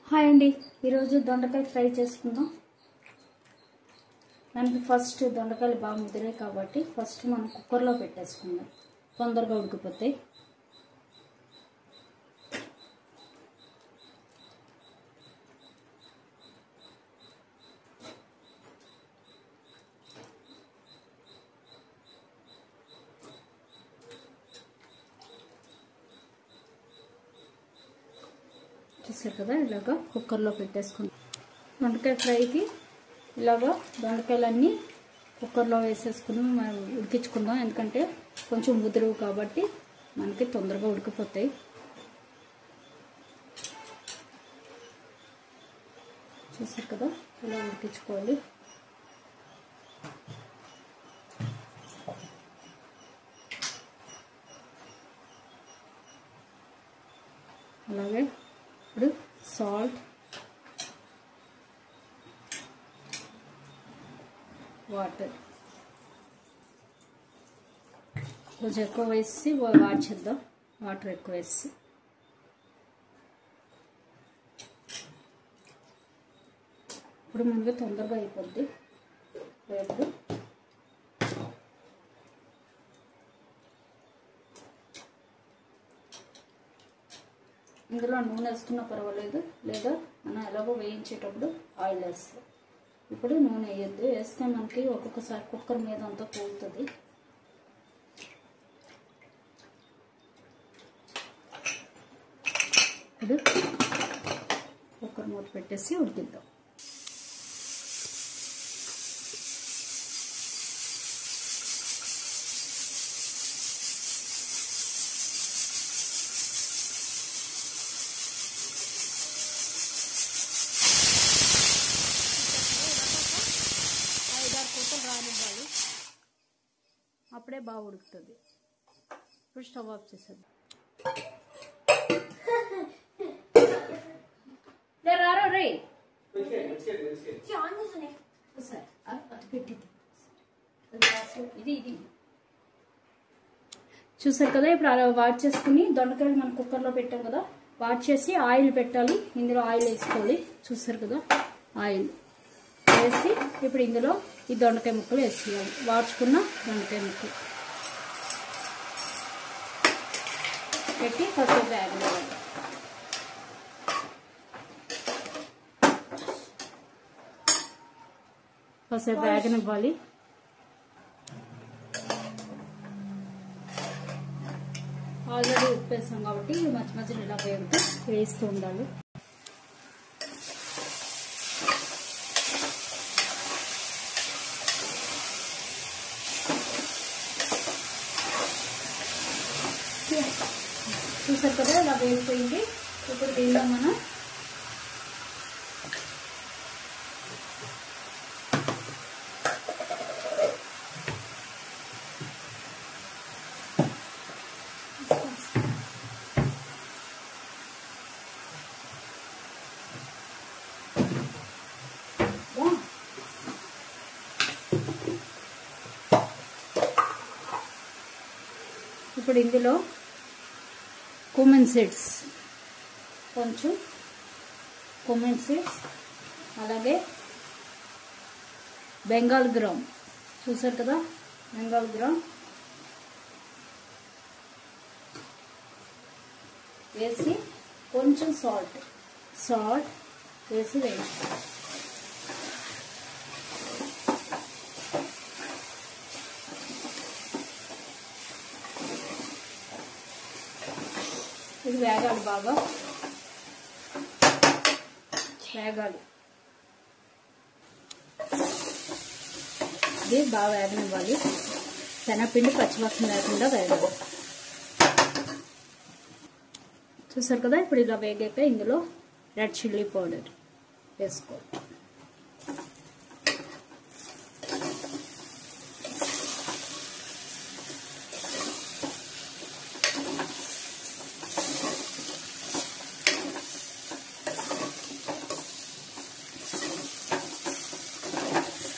Hi అండి, ఈరోజు దొండకాయ ఫ్రై చేసుకుందాం. దానికి ఫస్ట్ దొండకాయలు బాగా ముదిరాయి కాబట్టి ఫస్ట్ మనం కుక్కర్లో పెట్టేసుకుందాం, తొందరగా ఉడికిపోతాయి. చూసారు కదా, ఇలాగా కుక్కర్లో పెట్టేసుకుందాం. దొండకాయ ఫ్రైకి ఇలాగా దొండకాయలన్నీ కుక్కర్లో వేసేసుకుని మనం ఉడికించుకుందాం. ఎందుకంటే కొంచెం ముదురు కాబట్టి మనకి తొందరగా ఉడికిపోతాయి. చూసారు కదా, ఇలా ఉడికించుకోవాలి. అలాగే ఇప్పుడు సాల్ట్, వాటర్ కొంచెం ఎక్కువ వేసి వాడ్చేద్దాం. వాటర్ ఎక్కువ వేసి ఇప్పుడు మనకి తొందరగా అయిపోద్ది వేపుడు. ఇందులో నూనె వేసుకున్నా పర్వాలేదు, లేదా మనం ఎలాగో వేయించేటప్పుడు ఆయిల్ వేస్తాం. ఇప్పుడు నూనె వేయద్దు, వేస్తే మనకి ఒక్కొక్కసారి కుక్కర్ మీద అంతా పోతుంది. ఇప్పుడు కుక్కర్ మూత పెట్టేసి ఉడికిద్దాం. రానివ్వాలి, అప్పుడే బాగా ఉడుకుతుంది. ఇప్పుడు స్టవ్ ఆఫ్ చేసేద్దాం. చూసారు కదా, ఇప్పుడు అలా వాట్ చేసుకుని దొండకాయలు మనం కుక్కర్లో పెట్టాం కదా, వాట్ చేసి ఆయిల్ పెట్టాలి. ఇందులో ఆయిల్ వేసుకోవాలి. చూసారు కదా, ఆయిల్ వేసి ఇప్పుడు ఇందులో ఈ దొండకాయ ముక్కలు వేసేయాలి. వాడ్చుకున్న దొండకాయ ముక్కలు పెట్టి కాసేపు వేగనివ్వాలి. కాసేపు వేగనివ్వాలి. ఆల్రెడీ ఉప్పు వేస్తాం కాబట్టి మధ్య మధ్యలో ఇలా వేస్తూ ఉండాలి. చూసారు కదా, ఇలా వేగిపోయింది. ఇప్పుడు దీనిలో మనం ఇప్పుడు ఇందులో కుమిన్ సీడ్స్, కొంచెం కుమిన్ సీడ్స్, అలాగే బెంగాల్ గ్రామ్. చూసారు కదా, బెంగాల్ గ్రామ్ వేసి కొంచెం సాల్ట్ వేసి వేయించాలి. ఇది వేగాలి, బాగా వేగాలి. ఇది బాగా వేగనివ్వాలి. శనగపిండి పచ్చివాసన లేకుండా వేగాలి. చూసారు కదా, ఇప్పుడు ఇలా వేగాక ఇందులో రెడ్ చిల్లీ పౌడర్ వేసుకోవాలి.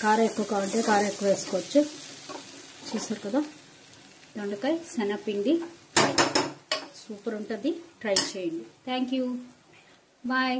కారం ఎక్కువ కావాలంటే కారం ఎక్కువ వేసుకోవచ్చు. చూసారు కదా, దొండకాయ శనగపిండి సూపర్ ఉంటుంది. ట్రై చేయండి. Thank you. బాయ్.